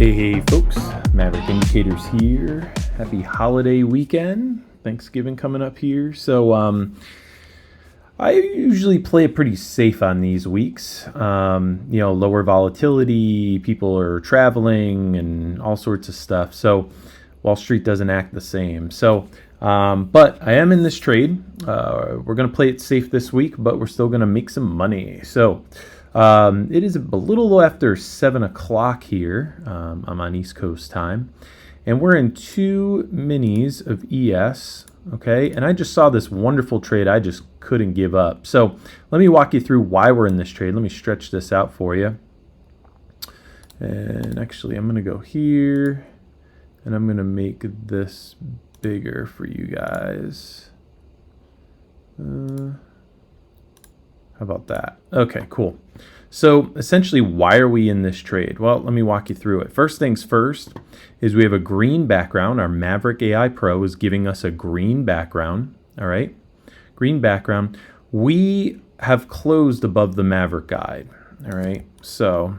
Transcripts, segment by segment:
Hey folks, Maverick Indicators here. Happy holiday weekend. Thanksgiving coming up here. So I usually play it pretty safe on these weeks. Lower volatility, people are traveling and all sorts of stuff. So Wall Street doesn't act the same. So but I am in this trade. We're going to play it safe this week, but we're still going to make some money. So it is a little after 7 o'clock here. I'm on East Coast time. And we're in 2 minis of ES, okay? And I just saw this wonderful trade I just couldn't give up. So let me walk you through why we're in this trade. Let me stretch this out for you. And actually, I'm going to go here. And I'm going to make this bigger for you guys. How about that? Okay, cool. So essentially, why are we in this trade? Well, let me walk you through it. First things first is we have a green background. Our Maverick AI Pro is giving us a green background. All right, green background. We have closed above the Maverick guide. All right, so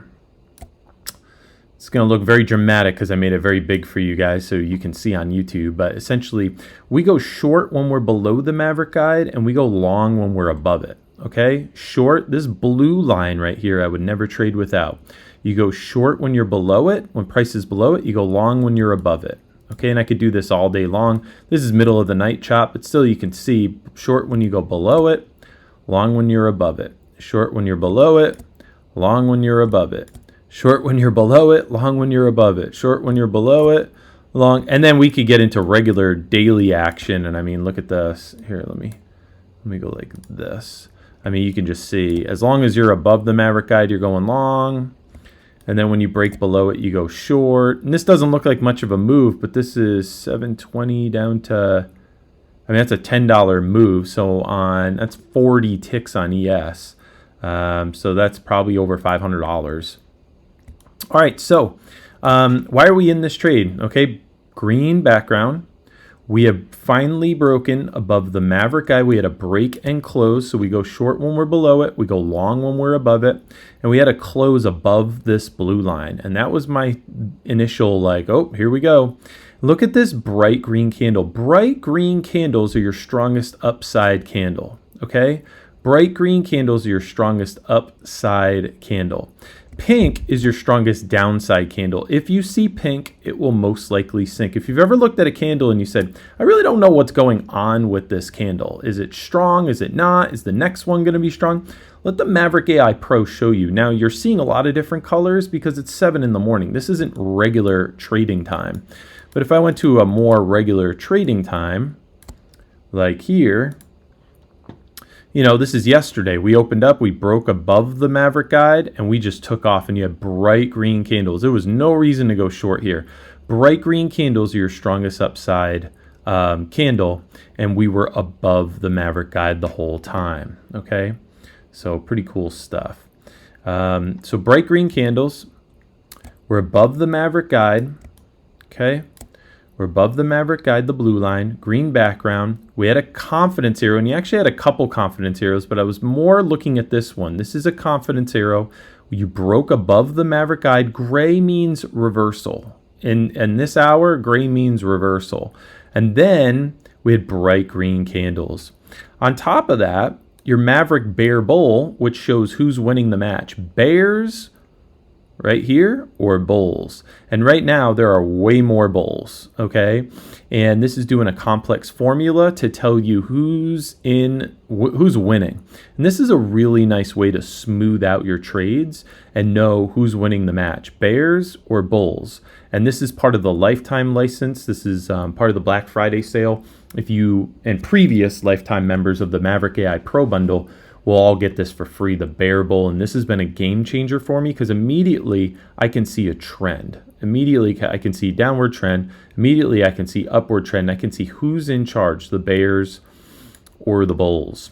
it's going to look very dramatic because I made it very big for you guys so you can see on YouTube. But essentially, we go short when we're below the Maverick guide and we go long when we're above it. Okay, short, this blue line right here, I would never trade without. You go short when you're below it. When price is below it, you go long when you're above it. Okay, and I could do this all day long. This is middle of the night chop, but still you can see short when you go below it, long when you're above it. Short when you're below it, long when you're above it. Short when you're below it, long when you're above it. Short when you're below it, long. And then we could get into regular daily action. And I mean, look at this. Here, let me go like this. I mean, you can just see, as long as you're above the Maverick guide, you're going long. And then when you break below it, you go short. And this doesn't look like much of a move, but this is 720 down to, I mean, that's a $10 move. So that's 40 ticks on ES. So that's probably over $500. All right, so why are we in this trade? Okay, green background. We have finally broken above the Maverick guide. We had a break and close, so we go short when we're below it. We go long when we're above it. And we had a close above this blue line. And that was my initial like, oh, here we go. Look at this bright green candle. Bright green candles are your strongest upside candle, okay? Bright green candles are your strongest upside candle. Pink is your strongest downside candle. If you see pink, it will most likely sink. If you've ever looked at a candle and you said, I really don't know what's going on with this candle. Is it strong? Is it not? Is the next one going to be strong? Let the Maverick AI Pro show you. Now, you're seeing a lot of different colors because it's 7 in the morning. This isn't regular trading time. But if I went to a more regular trading time, like here, you know, this is yesterday. We opened up, we broke above the Maverick guide, and we just took off, and you had bright green candles. There was no reason to go short here. Bright green candles are your strongest upside candle, and we were above the Maverick guide the whole time, okay? So pretty cool stuff. So bright green candles, we're above the Maverick guide, okay? We're above the Maverick guide, the blue line, green background. We had a confidence arrow, and you actually had a couple confidence arrows, but I was more looking at this one. This is a confidence arrow. You broke above the Maverick guide. Gray means reversal. In this hour, gray means reversal. And then we had bright green candles. On top of that, your Maverick bear bull, which shows who's winning the match. Bears right here or bulls, and right now there are way more bulls, okay? And this is doing a complex formula to tell you who's winning. And this is a really nice way to smooth out your trades and know who's winning the match, bears or bulls. And this is part of the lifetime license. This is part of the Black Friday sale. If you and previous lifetime members of the Maverick AI Pro bundle we'll all get this for free, the bear bull. And this has been a game changer for me because immediately I can see a trend. Immediately I can see downward trend. Immediately I can see upward trend. I can see who's in charge, the bears or the bulls.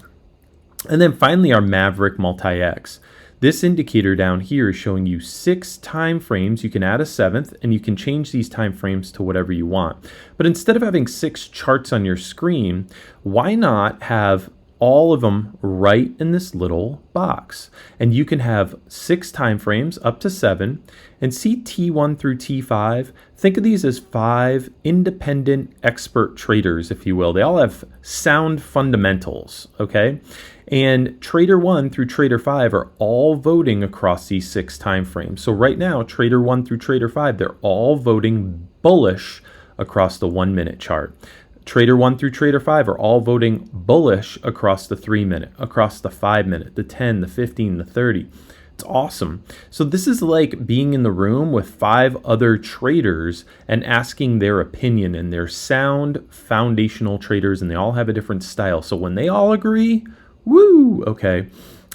And then finally our Maverick Multi-X. This indicator down here is showing you 6 time frames. You can add a 7th and you can change these time frames to whatever you want. But instead of having 6 charts on your screen, why not have all of them right in this little box. And you can have 6 time frames up to 7, and see T1 through T5. Think of these as 5 independent expert traders, if you will. They all have sound fundamentals, okay? And Trader 1 through Trader 5 are all voting across these 6 time frames. So right now, Trader 1 through Trader 5, they're all voting bullish across the 1 minute chart. Trader 1 through Trader 5 are all voting bullish across the 3 minute, across the 5 minute, the 10, the 15, the 30. It's awesome. So this is like being in the room with 5 other traders and asking their opinion, and they're sound foundational traders, and they all have a different style. So when they all agree, woo, okay.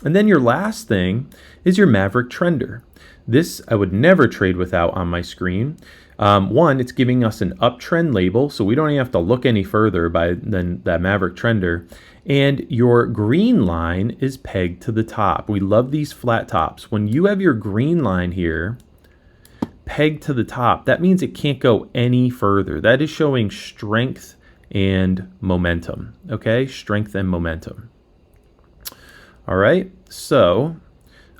And then your last thing is your Maverick Trender. This I would never trade without on my screen. One, it's giving us an uptrend label, so we don't even have to look any further than that Maverick Trender. And your green line is pegged to the top. We love these flat tops. When you have your green line here pegged to the top, that means it can't go any further. That is showing strength and momentum, okay? Strength and momentum. All right, so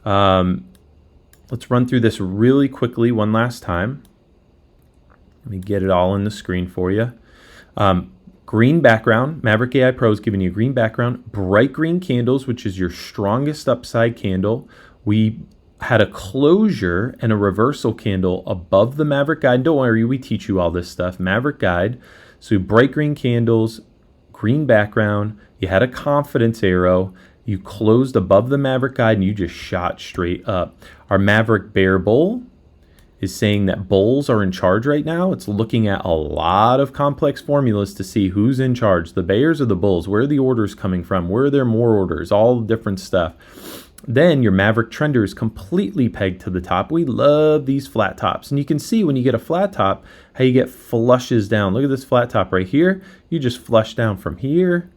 let's run through this really quickly one last time. Let me get it all in the screen for you. Green background, Maverick AI Pro is giving you a green background, bright green candles, which is your strongest upside candle. We had a closure and a reversal candle above the Maverick guide. Don't worry, we teach you all this stuff. Maverick guide. So bright green candles, green background. You had a confidence arrow. You closed above the Maverick guide and you just shot straight up. Our Maverick bear bull is saying that bulls are in charge right now. It's looking at a lot of complex formulas to see who's in charge, the bears or the bulls, where are the orders coming from, where are there more orders, all the different stuff. Then your Maverick Trender is completely pegged to the top. We love these flat tops. And you can see when you get a flat top, how you get flushes down. Look at this flat top right here. You just flush down from here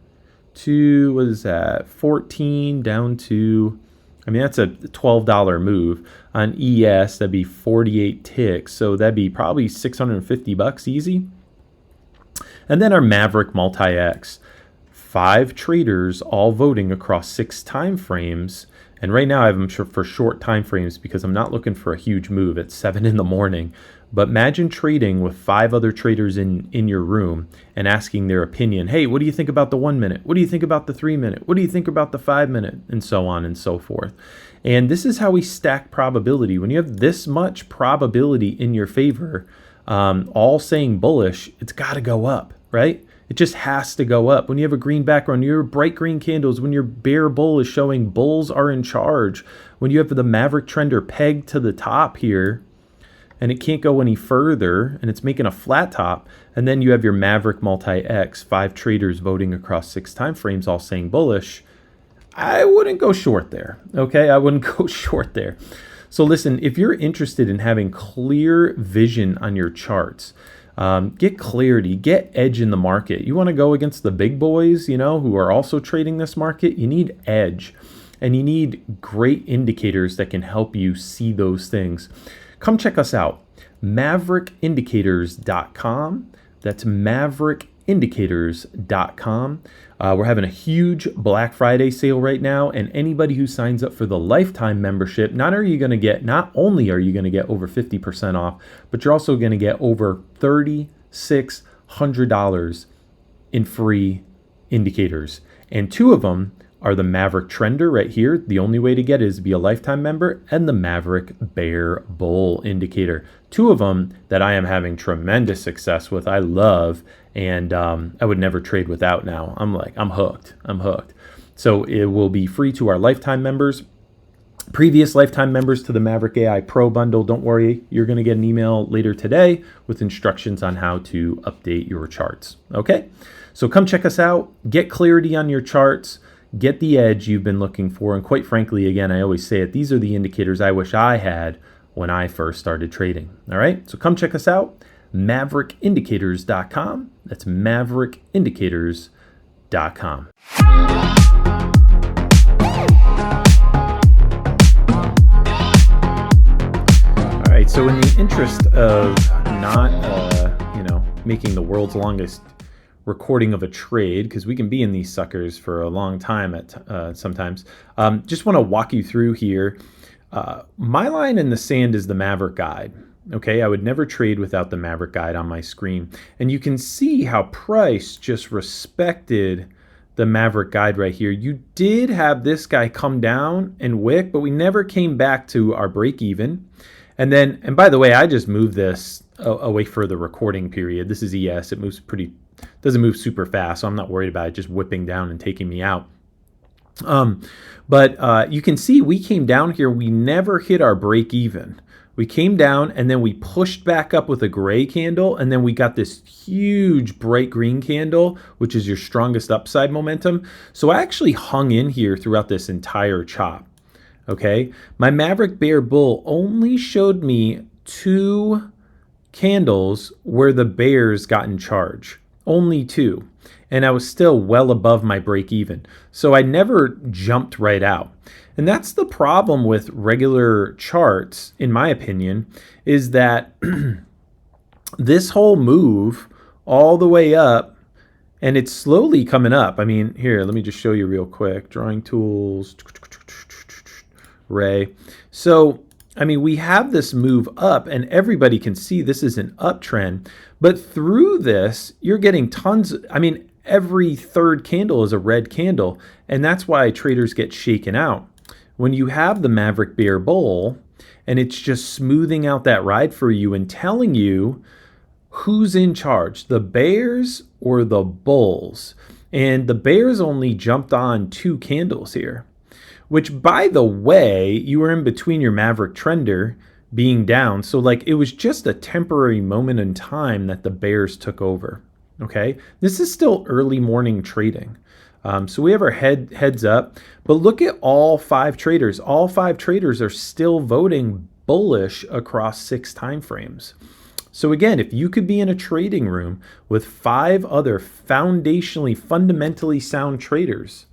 to, what is that, 14 down to, I mean, that's a $12 move. On ES, that'd be 48 ticks. So that'd be probably 650 bucks easy. And then our Maverick Multi-X. 5 traders all voting across 6 time frames. And right now I have them for short time frames because I'm not looking for a huge move at 7 in the morning. But imagine trading with 5 other traders in your room and asking their opinion. Hey, what do you think about the 1 minute? What do you think about the 3 minute? What do you think about the 5 minute? And so on and so forth. And this is how we stack probability. When you have this much probability in your favor, all saying bullish, it's got to go up, right? It just has to go up. When you have a green background, your bright green candles, when your bear bull is showing bulls are in charge, when you have the Maverick Trender pegged to the top here, and it can't go any further, and it's making a flat top, and then you have your Maverick Multi-X, 5 traders voting across 6 time frames, all saying bullish, I wouldn't go short there, okay? I wouldn't go short there. So listen, if you're interested in having clear vision on your charts, get clarity, get edge in the market. You want to go against the big boys, you know, who are also trading this market, you need edge, and you need great indicators that can help you see those things. Come check us out, MaverickIndicators.com. That's MaverickIndicators.com. We're having a huge Black Friday sale right now, and anybody who signs up for the lifetime membership, not only are you going to get over 50% off, but you're also going to get over $3,600 in free indicators. And 2 of them are the Maverick Trender right here. The only way to get it is to be a lifetime member, and the Maverick Bear Bull indicator. 2 of them that I am having tremendous success with. I love, and I would never trade without now. I'm hooked. I'm hooked. So it will be free to our lifetime members. Previous lifetime members to the Maverick AI Pro bundle, don't worry, you're going to get an email later today with instructions on how to update your charts. Okay? So come check us out. Get clarity on your charts. Get the edge you've been looking for. And quite frankly, again, I always say it, these are the indicators I wish I had when I first started trading. All right, so come check us out, MaverickIndicators.com. That's MaverickIndicators.com. All right, so in the interest of not, making the world's longest recording of a trade, because we can be in these suckers for a long time at sometimes. Just want to walk you through here. My line in the sand is the Maverick guide. Okay, I would never trade without the Maverick guide on my screen. And you can see how price just respected the Maverick guide right here. You did have this guy come down and wick, but we never came back to our break even. And by the way, I just moved this away for the recording period. This is ES. It moves doesn't move super fast, so I'm not worried about it just whipping down and taking me out. But you can see we came down here. We never hit our break even. We came down and then we pushed back up with a gray candle, and then we got this huge bright green candle, which is your strongest upside momentum. So I actually hung in here throughout this entire chop. Okay, my Maverick Bear Bull only showed me 2 candles where the bears got in charge. Only 2. And I was still well above my break even. So I never jumped right out. And that's the problem with regular charts, in my opinion, is that this whole move all the way up, and it's slowly coming up. I mean, here, let me just show you real quick. Drawing tools, Ray. So, I mean, we have this move up, and everybody can see this is an uptrend. But through this, you're getting tons. I mean, every third candle is a red candle, and that's why traders get shaken out. When you have the Maverick Bear Bull, and it's just smoothing out that ride for you and telling you who's in charge, the bears or the bulls. And the bears only jumped on 2 candles here, which, by the way, you were in between your Maverick trender being down. So like it was just a temporary moment in time that the bears took over. Okay, this is still early morning trading. So we have our heads up, but look at all 5 traders. All 5 traders are still voting bullish across 6 time frames. So again, if you could be in a trading room with 5 other fundamentally sound traders,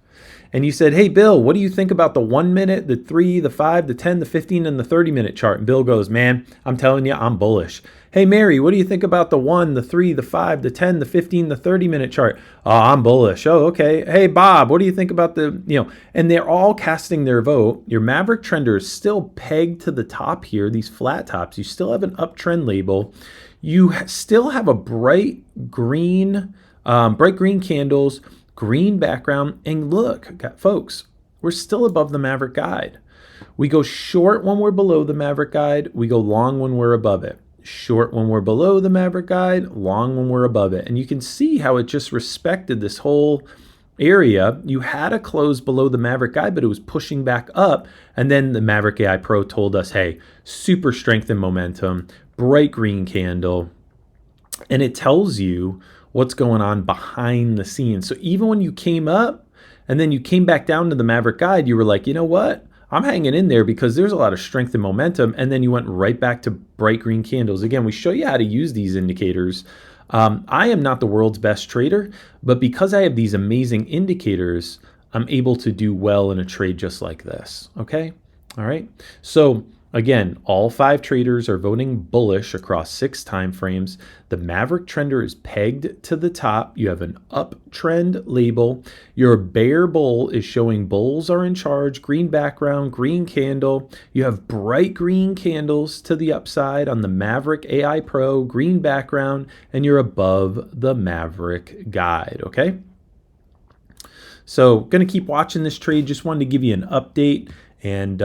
and you said, hey, Bill, what do you think about the 1 minute, the 3, the 5, the 10, the 15, and the 30-minute chart? And Bill goes, man, I'm telling you, I'm bullish. Hey, Mary, what do you think about the 1, the 3, the 5, the 10, the 15, the 30-minute chart? Oh, I'm bullish. Oh, okay. Hey, Bob, what do you think about and they're all casting their vote. Your Maverick trender is still pegged to the top here, these flat tops. You still have an uptrend label. You still have a bright green candles, green background, and look, folks, we're still above the Maverick guide. We go short when we're below the Maverick guide. We go long when we're above it. Short when we're below the Maverick guide, long when we're above it. And you can see how it just respected this whole area. You had a close below the Maverick guide, but it was pushing back up. And then the Maverick AI Pro told us, hey, super strength and momentum, bright green candle. And it tells you what's going on behind the scenes. So even when you came up and then you came back down to the Maverick guide, you were like, you know what? I'm hanging in there because there's a lot of strength and momentum. And then you went right back to bright green candles. Again, we show you how to use these indicators. I am not the world's best trader, but because I have these amazing indicators, I'm able to do well in a trade just like this. Okay. All right. So again, all 5 traders are voting bullish across 6 time frames. The Maverick trender is pegged to the top. You have an uptrend label. Your bear bull is showing bulls are in charge. Green background, green candle. You have bright green candles to the upside on the Maverick AI Pro, green background, and you're above the Maverick guide. Okay. So going to keep watching this trade. Just wanted to give you an update, and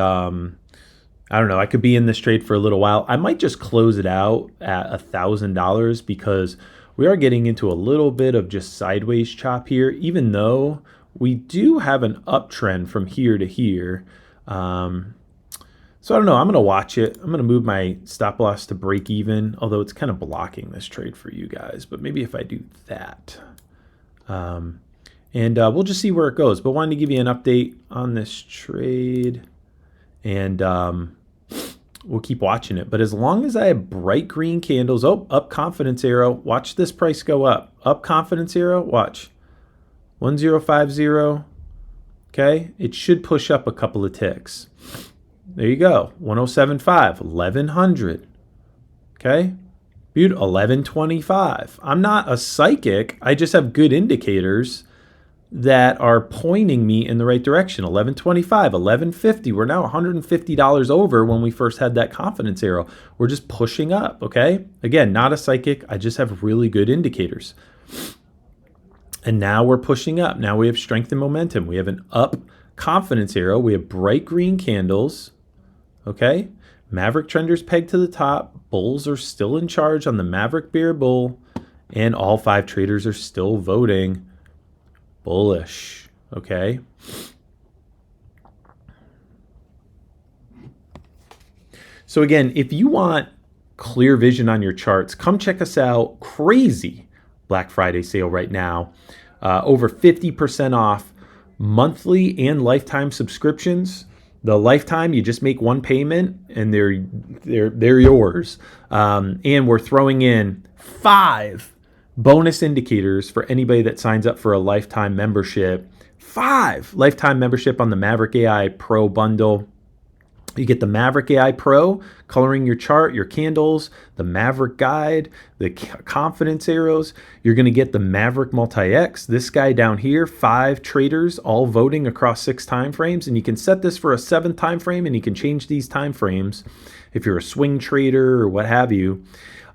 I don't know, I could be in this trade for a little while. I might just close it out at $1,000 because we are getting into a little bit of just sideways chop here, even though we do have an uptrend from here to here. So I don't know, I'm going to watch it. I'm going to move my stop loss to break even, although it's kind of blocking this trade for you guys. But maybe if I do that. And we'll just see where it goes. But wanted to give you an update on this trade. And we'll keep watching it. But as long as I have bright green candles, up confidence arrow, watch this price go up. Up confidence arrow, watch. 1050, okay? It should push up a couple of ticks. There you go, 1075, 1100, okay? Beautiful. 1125. I'm not a psychic. I just have good indicators that are pointing me in the right direction. 1125, 1150. We're now $150 over when we first had that confidence arrow. We're just pushing up, okay? Again, not a psychic. I just have really good indicators. And now we're pushing up. Now we have strength and momentum. We have an up confidence arrow. We have bright green candles, okay? Maverick trenders pegged to the top. Bulls are still in charge on the Maverick Bear Bull. And all 5 traders are still voting bullish, okay? So again, if you want clear vision on your charts, come check us out. Crazy Black Friday sale right now. Over 50% off monthly and lifetime subscriptions. The lifetime, you just make one payment and they're yours. And we're throwing in 5 bonus indicators for anybody that signs up for a lifetime membership. 5 lifetime membership on the Maverick AI Pro bundle. You get the Maverick AI Pro, coloring your chart, your candles, the Maverick guide, the confidence arrows. You're going to get the Maverick Multi-X, this guy down here, 5 traders all voting across 6 time frames. And you can set this for a 7th time frame, and you can change these time frames if you're a swing trader or what have you.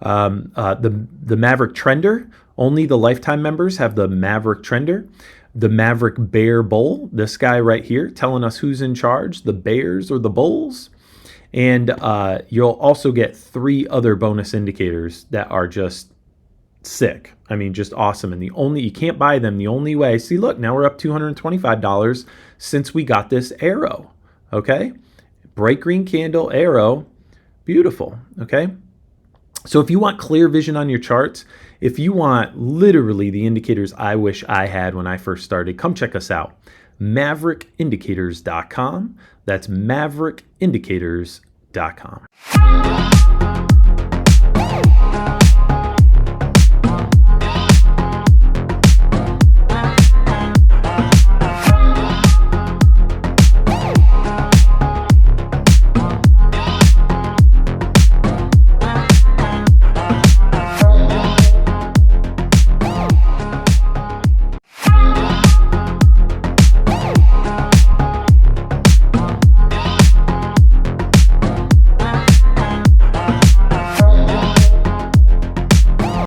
The Maverick Trender, only the lifetime members have the Maverick Trender. The Maverick Bear Bull, this guy right here, telling us who's in charge, the Bears or the Bulls. And you'll also get 3 other bonus indicators that are just sick. I mean, just awesome. And you can't buy them the only way. See, look, now we're up $225 since we got this arrow. Okay? Bright green candle, arrow. Beautiful. Okay? So if you want clear vision on your charts, if you want literally the indicators I wish I had when I first started, come check us out. MaverickIndicators.com. That's MaverickIndicators.com.